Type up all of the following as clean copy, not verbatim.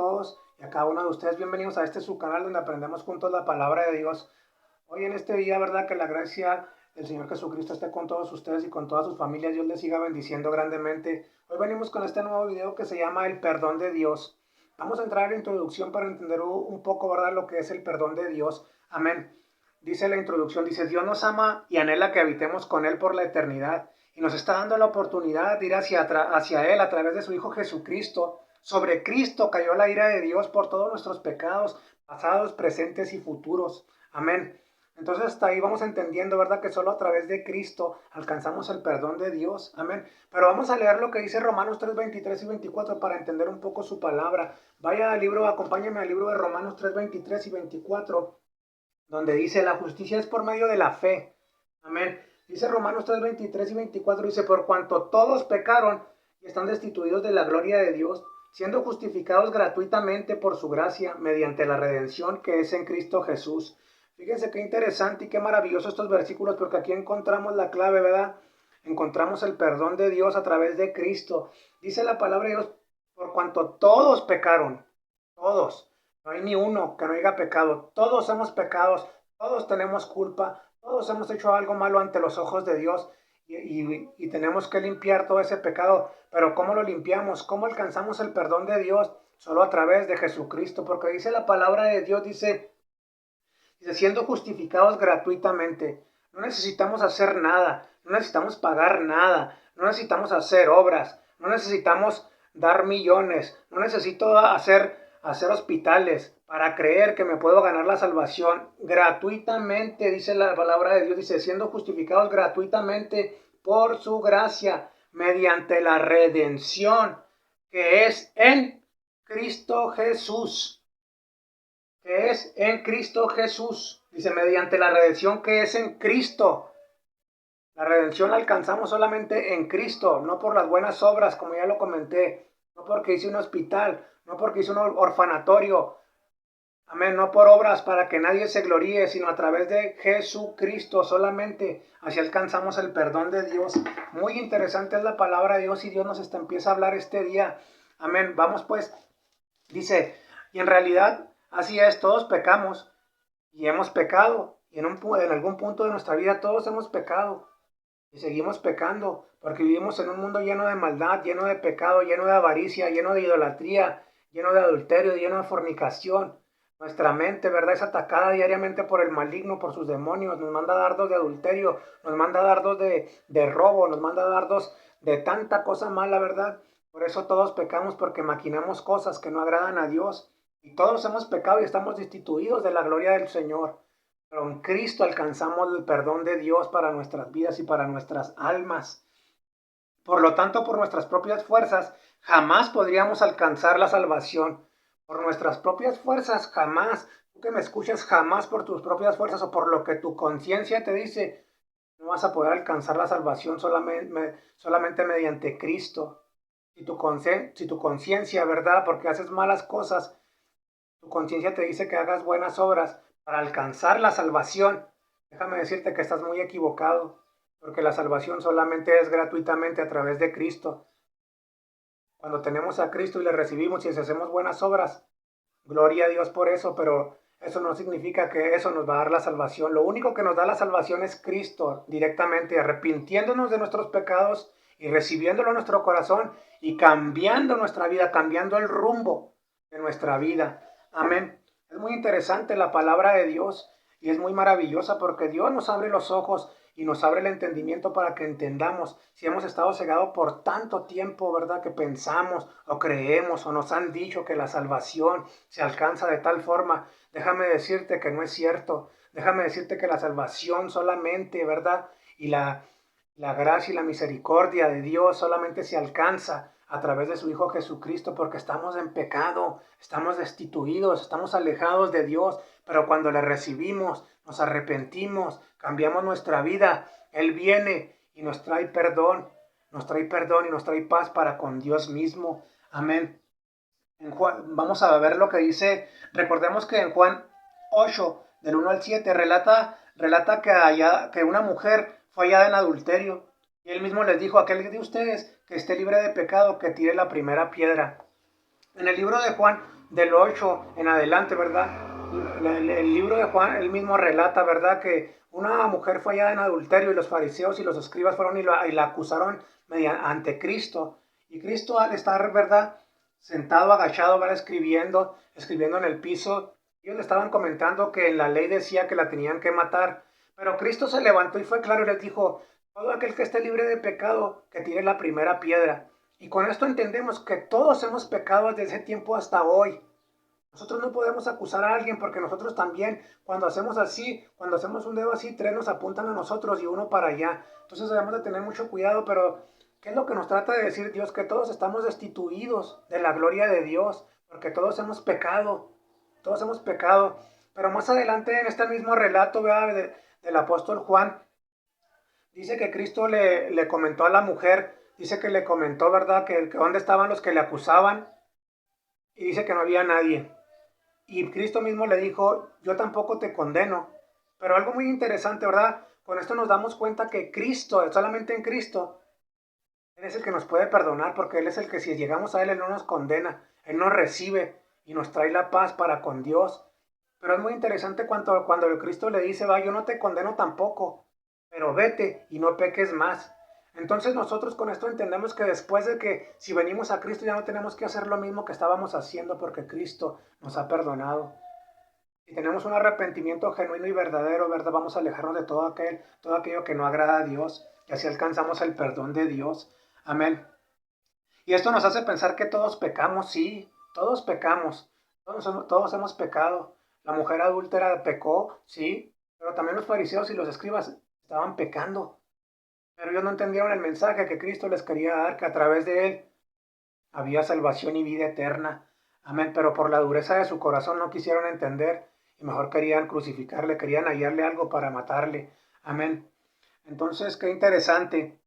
todos y a cada uno de ustedes. Bienvenidos a este su canal donde aprendemos juntos la palabra de Dios. Hoy en este día, ¿verdad? Que la gracia del Señor Jesucristo esté con todos ustedes y con todas sus familias. Dios les siga bendiciendo grandemente. Hoy venimos con este nuevo video que se llama El Perdón de Dios. Vamos a entrar en la introducción para entender un poco, ¿verdad? Lo que es el perdón de Dios. Amén. Dice la introducción, dice, Dios nos ama y anhela que habitemos con Él por la eternidad. Y nos está dando la oportunidad de ir hacia Él a través de su Hijo Jesucristo. Sobre Cristo cayó la ira de Dios por todos nuestros pecados, pasados, presentes y futuros. Amén. Entonces hasta ahí vamos entendiendo, ¿verdad? Que solo a través de Cristo alcanzamos el perdón de Dios. Amén. Pero vamos a leer lo que dice Romanos 3, 23 y 24 para entender un poco su palabra. Vaya al libro, acompáñeme al libro de Romanos 3, 23 y 24, donde dice, la justicia es por medio de la fe. Amén. Dice Romanos 3, 23 y 24, dice, por cuanto todos pecaron y están destituidos de la gloria de Dios, siendo justificados gratuitamente por su gracia, mediante la redención que es en Cristo Jesús. Fíjense qué interesante y qué maravilloso estos versículos, porque aquí encontramos la clave, ¿verdad? Encontramos el perdón de Dios a través de Cristo. Dice la palabra de Dios, por cuanto todos pecaron, todos. No hay ni uno que no haya pecado. Todos hemos pecado, todos tenemos culpa, todos hemos hecho algo malo ante los ojos de Dios y tenemos que limpiar todo ese pecado. Pero ¿cómo lo limpiamos? ¿Cómo alcanzamos el perdón de Dios? Solo a través de Jesucristo, porque dice la palabra de Dios, dice siendo justificados gratuitamente. No necesitamos hacer nada, no necesitamos pagar nada, no necesitamos hacer obras, no necesitamos dar millones, no necesito hacer hospitales para creer que me puedo ganar la salvación gratuitamente, dice la palabra de Dios, dice, siendo justificados gratuitamente por su gracia, mediante la redención que es en Cristo Jesús. Que es en Cristo Jesús. Dice, mediante la redención que es en Cristo. La redención la alcanzamos solamente en Cristo, no por las buenas obras, como ya lo comenté, no porque hice un hospital, no porque hice un orfanatorio, amén, no por obras para que nadie se gloríe, sino a través de Jesucristo solamente. Así alcanzamos el perdón de Dios. Muy interesante es la palabra de Dios y Dios nos empieza a hablar este día. Amén. Vamos pues, dice, y en realidad así es, todos pecamos y hemos pecado. Y en algún punto de nuestra vida todos hemos pecado y seguimos pecando porque vivimos en un mundo lleno de maldad, lleno de pecado, lleno de avaricia, lleno de idolatría, lleno de adulterio, lleno de fornicación. Nuestra mente, ¿verdad? Es atacada diariamente por el maligno, por sus demonios. Nos manda dardos de adulterio, nos manda dardos de robo, nos manda dardos de tanta cosa mala, ¿verdad? Por eso todos pecamos porque maquinamos cosas que no agradan a Dios. Y todos hemos pecado y estamos destituidos de la gloria del Señor. Pero en Cristo alcanzamos el perdón de Dios para nuestras vidas y para nuestras almas. Por lo tanto, por nuestras propias fuerzas, jamás podríamos alcanzar la salvación. Por nuestras propias fuerzas, jamás. Tú que me escuchas, jamás por tus propias fuerzas o por lo que tu conciencia te dice, no vas a poder alcanzar la salvación solamente mediante Cristo. Si tu conciencia, ¿verdad? Porque haces malas cosas, tu conciencia te dice que hagas buenas obras para alcanzar la salvación. Déjame decirte que estás muy equivocado, porque la salvación solamente es gratuitamente a través de Cristo. Cuando tenemos a Cristo y le recibimos y hacemos buenas obras, gloria a Dios por eso, pero eso no significa que eso nos va a dar la salvación. Lo único que nos da la salvación es Cristo directamente, arrepintiéndonos de nuestros pecados y recibiéndolo en nuestro corazón y cambiando nuestra vida, cambiando el rumbo de nuestra vida. Amén. Es muy interesante la palabra de Dios y es muy maravillosa porque Dios nos abre los ojos y nos abre el entendimiento para que entendamos si hemos estado cegados por tanto tiempo, ¿verdad? Que pensamos o creemos o nos han dicho que la salvación se alcanza de tal forma. Déjame decirte que no es cierto. Déjame decirte que la salvación solamente, ¿verdad? Y la gracia y la misericordia de Dios solamente se alcanza a través de su Hijo Jesucristo, porque estamos en pecado, estamos destituidos, estamos alejados de Dios, pero cuando le recibimos, nos arrepentimos, cambiamos nuestra vida, Él viene y nos trae perdón y nos trae paz para con Dios mismo. Amén. En Juan, vamos a ver lo que dice, recordemos que en Juan 8, del 1 al 7, relata que una mujer fue hallada en adulterio. Y él mismo les dijo, aquel de ustedes que esté libre de pecado, que tire la primera piedra. En el libro de Juan del 8 en adelante, ¿verdad? El libro de Juan, él mismo relata, ¿verdad? Que una mujer fue hallada en adulterio y los fariseos y los escribas fueron y la acusaron ante Cristo. Y Cristo al estar, ¿verdad? Sentado, agachado, ¿verdad? Escribiendo en el piso, ellos le estaban comentando que en la ley decía que la tenían que matar. Pero Cristo se levantó y fue claro y les dijo, todo aquel que esté libre de pecado, que tire la primera piedra. Y con esto entendemos que todos hemos pecado desde ese tiempo hasta hoy. Nosotros no podemos acusar a alguien porque nosotros también, cuando hacemos así, cuando hacemos un dedo así, tres nos apuntan a nosotros y uno para allá. Entonces debemos de tener mucho cuidado, pero ¿qué es lo que nos trata de decir Dios? Que todos estamos destituidos de la gloria de Dios, porque todos hemos pecado. Pero más adelante en este mismo relato del apóstol Juan, dice que Cristo le comentó a la mujer, dice que le comentó, ¿verdad? Que dónde estaban los que le acusaban y dice que no había nadie. Y Cristo mismo le dijo, yo tampoco te condeno. Pero algo muy interesante, ¿verdad? Con esto nos damos cuenta que Cristo, solamente en Cristo, Él es el que nos puede perdonar, porque Él es el que si llegamos a Él, Él no nos condena, Él nos recibe y nos trae la paz para con Dios. Pero es muy interesante cuando el Cristo le dice, va, yo no te condeno tampoco, pero vete y no peques más. Entonces nosotros con esto entendemos que después de que si venimos a Cristo ya no tenemos que hacer lo mismo que estábamos haciendo porque Cristo nos ha perdonado. Si tenemos un arrepentimiento genuino y verdadero, ¿verdad? Vamos a alejarnos de todo aquello que no agrada a Dios y así alcanzamos el perdón de Dios. Amén. Y esto nos hace pensar que todos pecamos, sí, todos pecamos, todos hemos pecado. La mujer adúltera pecó, sí, pero también los fariseos y los escribas estaban pecando. Pero ellos no entendieron el mensaje que Cristo les quería dar, que a través de él había salvación y vida eterna. Amén, pero por la dureza de su corazón no quisieron entender y mejor querían crucificarle, querían hallarle algo para matarle. Amén. Entonces, qué interesante,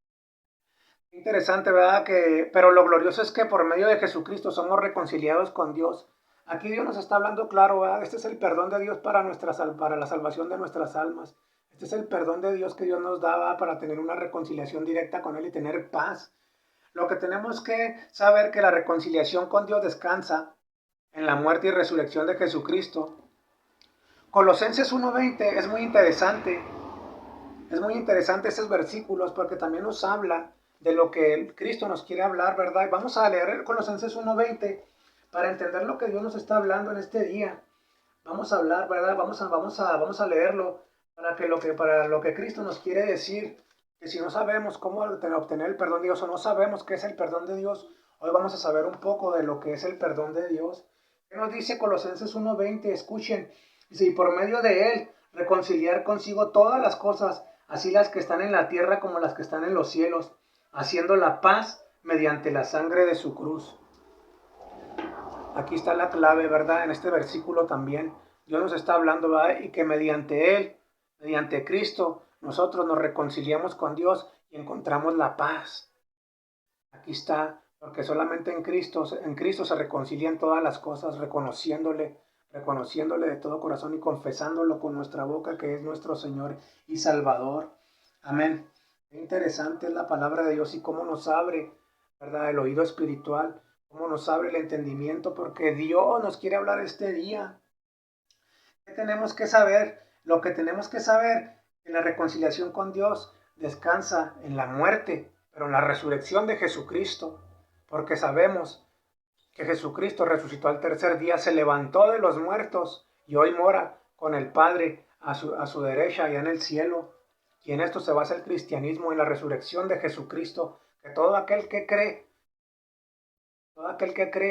¿verdad? Pero lo glorioso es que por medio de Jesucristo somos reconciliados con Dios. Aquí Dios nos está hablando claro, ¿verdad? Este es el perdón de Dios para la salvación de nuestras almas. Este es el perdón de Dios que Dios nos daba para tener una reconciliación directa con Él y tener paz. Lo que tenemos que saber que la reconciliación con Dios descansa en la muerte y resurrección de Jesucristo. Colosenses 1:20 es muy interesante estos versículos porque también nos habla de lo que Cristo nos quiere hablar, ¿verdad? Vamos a leer Colosenses 1:20 para entender lo que Dios nos está hablando en este día. Vamos a hablar, ¿verdad? Vamos a leerlo para lo que Cristo nos quiere decir. Que si no sabemos cómo obtener el perdón de Dios o no sabemos qué es el perdón de Dios, hoy vamos a saber un poco de lo que es el perdón de Dios. ¿Qué nos dice Colosenses 1:20? Escuchen, dice, y por medio de él reconciliar consigo todas las cosas, así las que están en la tierra como las que están en los cielos, haciendo la paz mediante la sangre de su cruz. Aquí está la clave, ¿verdad? En este versículo también Dios nos está hablando, ¿verdad? Y que mediante Él, mediante Cristo, nosotros nos reconciliamos con Dios y encontramos la paz. Aquí está, porque solamente en Cristo se reconcilian todas las cosas, reconociéndole de todo corazón y confesándolo con nuestra boca que es nuestro Señor y Salvador. Amén. Qué interesante es la palabra de Dios y cómo nos abre, ¿verdad? El oído espiritual, cómo nos abre el entendimiento, porque Dios nos quiere hablar este día. ¿Qué tenemos que saber? Lo que tenemos que saber, que la reconciliación con Dios descansa en la muerte, pero en la resurrección de Jesucristo, porque sabemos que Jesucristo resucitó al tercer día, se levantó de los muertos y hoy mora con el Padre a su derecha allá en el cielo. Y en esto se basa el cristianismo, en la resurrección de Jesucristo, que todo aquel que cree,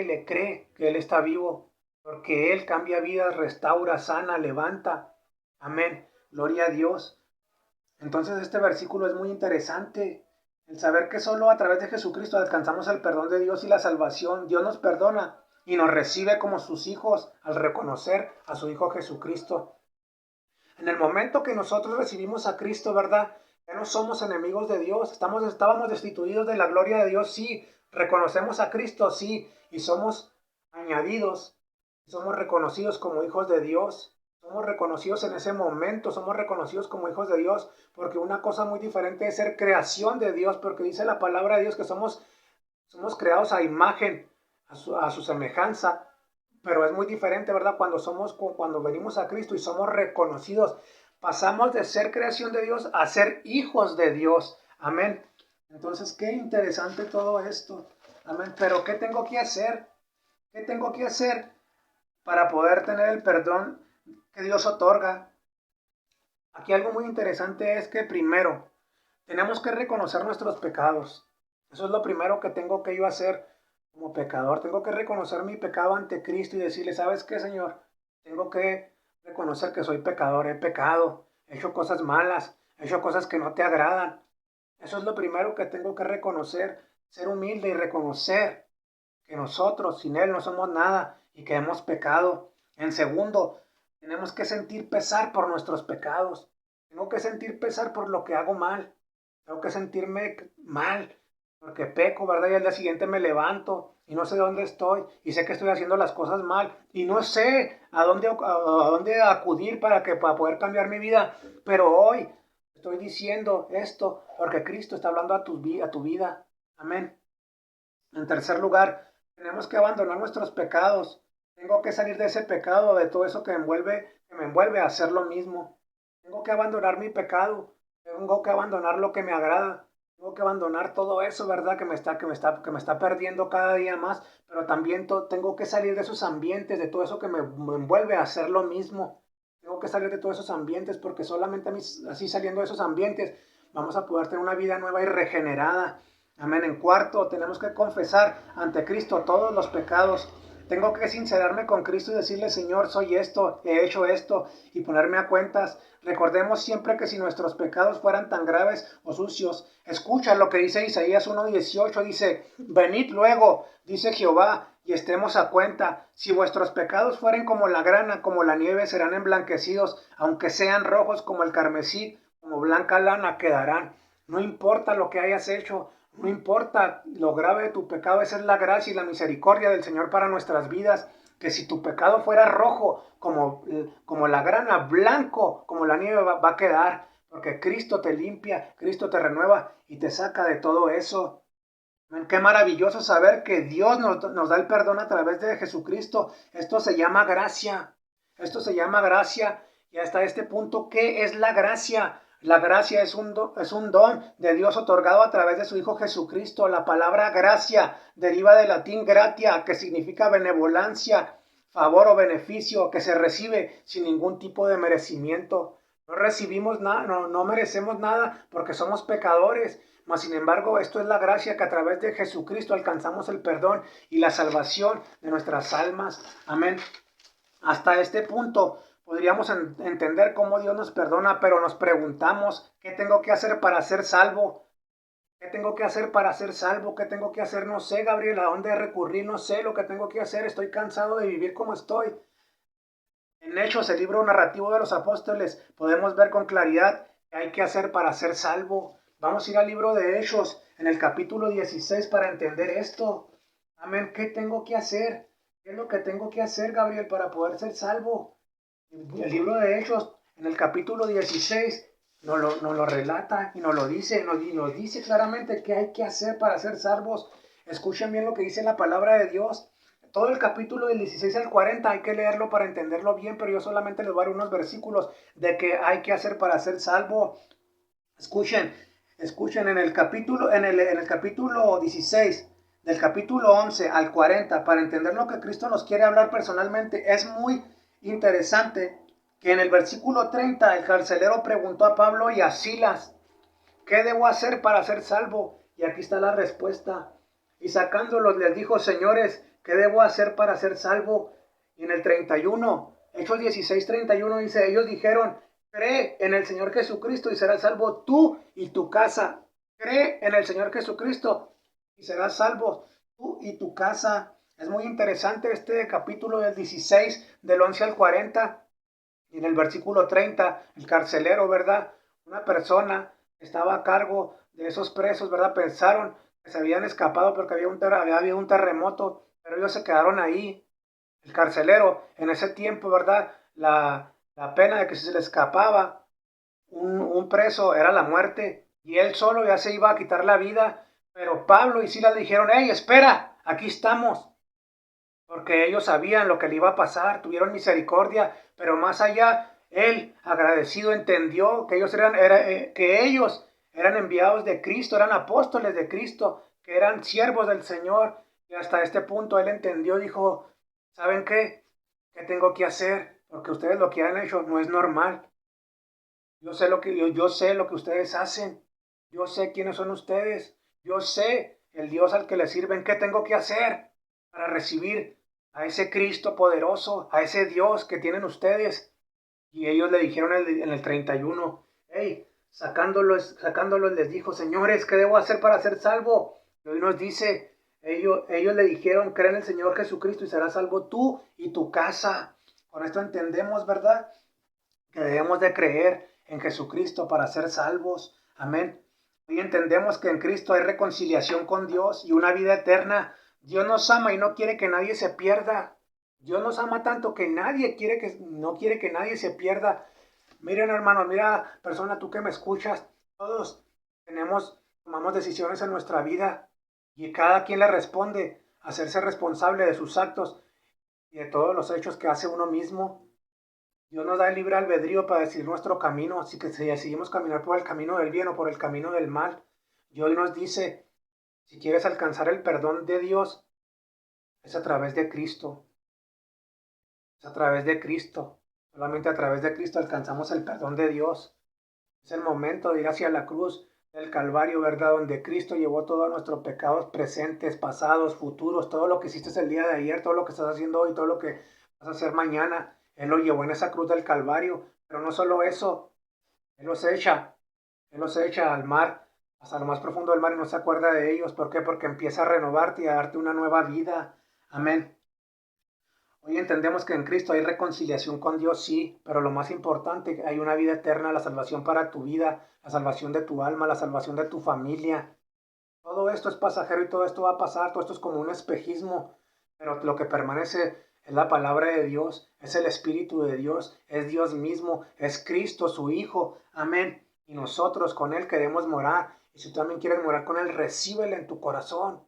le cree que Él está vivo, porque Él cambia vidas, restaura, sana, levanta. Amén. Gloria a Dios. Entonces este versículo es muy interesante. El saber que solo a través de Jesucristo alcanzamos el perdón de Dios y la salvación. Dios nos perdona y nos recibe como sus hijos al reconocer a su Hijo Jesucristo. En el momento que nosotros recibimos a Cristo, ¿verdad? Ya no somos enemigos de Dios. Estábamos destituidos de la gloria de Dios, sí. Reconocemos a Cristo, sí. Y somos añadidos. Somos reconocidos como hijos de Dios. Somos reconocidos en ese momento, somos reconocidos como hijos de Dios, porque una cosa muy diferente es ser creación de Dios, porque dice la palabra de Dios que somos creados a imagen, a su semejanza. pero es muy diferente, ¿verdad? Cuando venimos a Cristo y somos reconocidos, pasamos de ser creación de Dios a ser hijos de Dios. Amén. Entonces, qué interesante todo esto. Amén. Pero ¿qué tengo que hacer? ¿Qué tengo que hacer para poder tener el perdón que Dios otorga? Aquí algo muy interesante es que primero tenemos que reconocer nuestros pecados. Eso es lo primero que tengo que yo hacer como pecador. Tengo que reconocer mi pecado ante Cristo y decirle, ¿sabes qué, Señor? Tengo que reconocer que soy pecador, he pecado, he hecho cosas malas, he hecho cosas que no te agradan. Eso es lo primero que tengo que reconocer, ser humilde y reconocer que nosotros sin Él no somos nada y que hemos pecado. En segundo, tenemos que sentir pesar por nuestros pecados. Tengo que sentir pesar por lo que hago mal. Tengo que sentirme mal porque peco, ¿verdad? Y al día siguiente me levanto y no sé dónde estoy y sé que estoy haciendo las cosas mal y no sé a dónde acudir para poder cambiar mi vida. Pero hoy estoy diciendo esto porque Cristo está hablando a tu vida. Amén. En tercer lugar, tenemos que abandonar nuestros pecados. Tengo que salir de ese pecado, de todo eso que me envuelve a hacer lo mismo. Tengo que abandonar mi pecado. Tengo que abandonar lo que me agrada. Tengo que abandonar todo eso, ¿verdad? Que me está perdiendo cada día más. Pero también tengo que salir de esos ambientes, de todo eso que me envuelve a hacer lo mismo. Tengo que salir de todos esos ambientes porque solamente así saliendo de esos ambientes vamos a poder tener una vida nueva y regenerada. Amén. En cuarto, tenemos que confesar ante Cristo todos los pecados. Tengo que sincerarme con Cristo y decirle, Señor, soy esto, he hecho esto, y ponerme a cuentas. Recordemos siempre que si nuestros pecados fueran tan graves o sucios, escucha lo que dice Isaías 1:18, dice, venid luego, dice Jehová, y estemos a cuenta. Si vuestros pecados fueren como la grana, como la nieve, serán emblanquecidos, aunque sean rojos como el carmesí, como blanca lana quedarán. No importa lo que hayas hecho, no importa lo grave de tu pecado, esa es la gracia y la misericordia del Señor para nuestras vidas. Que si tu pecado fuera rojo como la grana, blanco como la nieve va a quedar. Porque Cristo te limpia, Cristo te renueva y te saca de todo eso. Qué maravilloso saber que Dios nos da el perdón a través de Jesucristo. Esto se llama gracia. Esto se llama gracia. Y hasta este punto, ¿qué es la gracia? La gracia es un don de Dios otorgado a través de su Hijo Jesucristo. La palabra gracia deriva del latín gratia, que significa benevolencia, favor o beneficio, que se recibe sin ningún tipo de merecimiento. No recibimos nada, no merecemos nada porque somos pecadores. Mas sin embargo, esto es la gracia que a través de Jesucristo alcanzamos el perdón y la salvación de nuestras almas. Amén. Hasta este punto podríamos entender cómo Dios nos perdona, pero nos preguntamos, ¿qué tengo que hacer para ser salvo? ¿Qué tengo que hacer para ser salvo? ¿Qué tengo que hacer? No sé, Gabriel, ¿a dónde recurrir? No sé lo que tengo que hacer. Estoy cansado de vivir como estoy. En Hechos, el libro narrativo de los apóstoles, podemos ver con claridad qué hay que hacer para ser salvo. Vamos a ir al libro de Hechos, en el capítulo 16, para entender esto. Amén. ¿Qué tengo que hacer? ¿Qué es lo que tengo que hacer, Gabriel, para poder ser salvo? El libro de Hechos, en el capítulo 16, nos lo relata y nos lo dice, nos dice claramente qué hay que hacer para ser salvos. Escuchen bien lo que dice la palabra de Dios. Todo el capítulo del 16 al 40 hay que leerlo para entenderlo bien, pero yo solamente les voy a dar unos versículos de qué hay que hacer para ser salvo. Escuchen, escuchen en el capítulo 16, del capítulo 11 al 40, para entender lo que Cristo nos quiere hablar personalmente. Es muy interesante que en el versículo 30 el carcelero preguntó a Pablo y a Silas, ¿qué debo hacer para ser salvo? Y aquí está la respuesta. Y sacándolos les dijo, señores, ¿qué debo hacer para ser salvo? Y en el 31, Hechos 16:31 dice, ellos dijeron, cree en el Señor Jesucristo y serás salvo tú y tu casa. Cree en el Señor Jesucristo y serás salvo tú y tu casa. Es muy interesante este capítulo del 16, del 11 al 40. Y en el versículo 30, el carcelero, ¿verdad? Una persona que estaba a cargo de esos presos, ¿verdad? Pensaron que se habían escapado porque había habido un terremoto, pero ellos se quedaron ahí. El carcelero, en ese tiempo, ¿verdad? La pena de que si se le escapaba un preso era la muerte y él solo ya se iba a quitar la vida. Pero Pablo y Silas le dijeron, hey, espera, aquí estamos. porque ellos sabían lo que le iba a pasar, tuvieron misericordia, pero más allá, él, agradecido, entendió que que ellos eran enviados de Cristo, eran apóstoles de Cristo, que eran siervos del Señor, y hasta este punto él entendió, dijo, ¿saben qué? ¿Qué tengo que hacer? Porque ustedes lo que han hecho no es normal. Yo sé lo que ustedes hacen. Yo sé quiénes son ustedes. Yo sé el Dios al que le sirven. ¿Qué tengo que hacer para recibir a ese Cristo poderoso, a ese Dios que tienen ustedes? Y ellos le dijeron en el 31, hey, sacándolos les dijo, señores, ¿qué debo hacer para ser salvo? Y hoy nos dice, ellos le dijeron, cree en el Señor Jesucristo y serás salvo tú y tu casa. Con esto entendemos, ¿verdad? Que debemos de creer en Jesucristo para ser salvos. Amén. Hoy entendemos que en Cristo hay reconciliación con Dios y una vida eterna. Dios nos ama y no quiere que nadie se pierda. Dios nos ama tanto que no quiere que nadie se pierda. Miren, hermano, mira, persona, tú que me escuchas, todos tomamos decisiones en nuestra vida y cada quien le responde a hacerse responsable de sus actos y de todos los hechos que hace uno mismo. Dios nos da el libre albedrío para decidir nuestro camino, así que si decidimos caminar por el camino del bien o por el camino del mal, y hoy nos dice, si quieres alcanzar el perdón de Dios, es a través de Cristo, es a través de Cristo. Solamente a través de Cristo alcanzamos el perdón de Dios. Es el momento de ir hacia la cruz del Calvario, ¿verdad? Donde Cristo llevó todos nuestros pecados presentes, pasados, futuros, todo lo que hiciste el día de ayer, todo lo que estás haciendo hoy, todo lo que vas a hacer mañana. Él lo llevó en esa cruz del Calvario. Pero no solo eso, Él los echa, Él los echa al mar, hasta lo más profundo del mar y no se acuerda de ellos. ¿Por qué? Porque empieza a renovarte y a darte una nueva vida. Amén. Hoy entendemos que en Cristo hay reconciliación con Dios, sí, pero lo más importante, hay una vida eterna, la salvación para tu vida, la salvación de tu alma, la salvación de tu familia. Todo esto es pasajero y todo esto va a pasar, todo esto es como un espejismo, pero lo que permanece es la palabra de Dios, es el Espíritu de Dios, es Dios mismo, es Cristo, su Hijo. Amén. Y nosotros con Él queremos morar. Y si tú también quieres morar con Él, recíbele en tu corazón.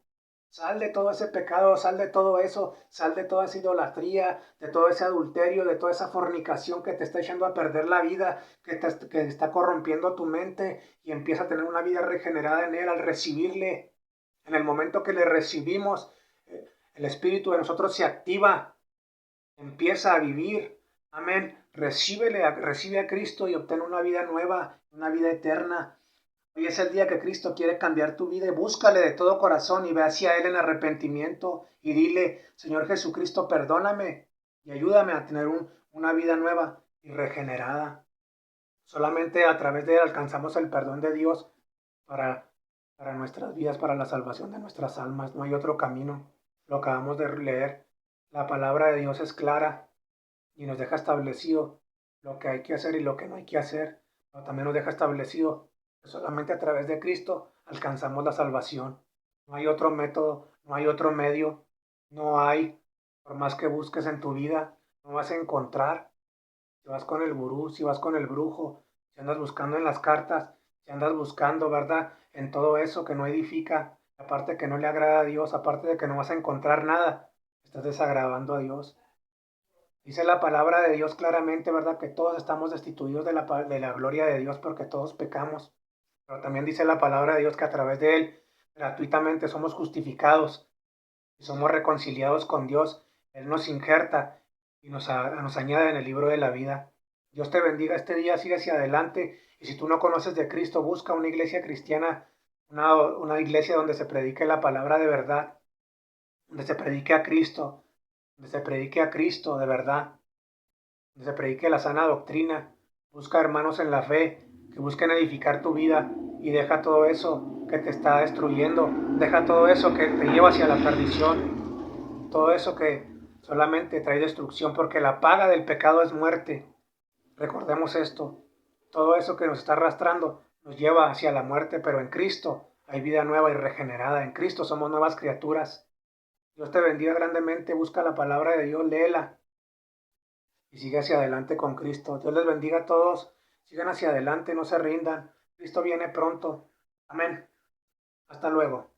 Sal de todo ese pecado, sal de todo eso, sal de toda esa idolatría, de todo ese adulterio, de toda esa fornicación que te está echando a perder la vida, que está corrompiendo tu mente y empieza a tener una vida regenerada en Él al recibirle. En el momento que le recibimos, el Espíritu de nosotros se activa, empieza a vivir. Amén. Recibe a Cristo y obtén una vida nueva, una vida eterna. Hoy es el día que Cristo quiere cambiar tu vida y búscale de todo corazón y ve hacia Él en arrepentimiento y dile, Señor Jesucristo, perdóname y ayúdame a tener una vida nueva y regenerada. Solamente a través de Él alcanzamos el perdón de Dios para, para nuestras vidas, para la salvación de nuestras almas. No hay otro camino. Lo acabamos de leer. La palabra de Dios es clara y nos deja establecido lo que hay que hacer y lo que no hay que hacer. Pero también nos deja establecido que solamente a través de Cristo alcanzamos la salvación. No hay otro método, no hay otro medio, no hay, por más que busques en tu vida, no vas a encontrar. Si vas con el gurú, si vas con el brujo, si andas buscando en las cartas, si andas buscando, ¿verdad? En todo eso que no edifica, aparte que no le agrada a Dios, aparte de que no vas a encontrar nada, estás desagradando a Dios. Dice la palabra de Dios claramente, ¿verdad? Que todos estamos destituidos de la gloria de Dios porque todos pecamos. Pero también dice la palabra de Dios que a través de Él gratuitamente somos justificados y somos reconciliados con Dios. Él nos injerta y nos añade en el libro de la vida. Dios te bendiga este día, sigue hacia adelante. Y si tú no conoces de Cristo, busca una iglesia cristiana, una iglesia donde se predique la palabra de verdad, donde se predique a Cristo, donde se predique a Cristo de verdad, donde se predique la sana doctrina. Busca hermanos en la fe que busquen edificar tu vida y deja todo eso que te está destruyendo, deja todo eso que te lleva hacia la perdición, todo eso que solamente trae destrucción, porque la paga del pecado es muerte. Recordemos esto, todo eso que nos está arrastrando nos lleva hacia la muerte, pero en Cristo hay vida nueva y regenerada, en Cristo somos nuevas criaturas. Dios te bendiga grandemente, busca la palabra de Dios, léela y sigue hacia adelante con Cristo. Dios les bendiga a todos, sigan hacia adelante, no se rindan. Cristo viene pronto. Amén. Hasta luego.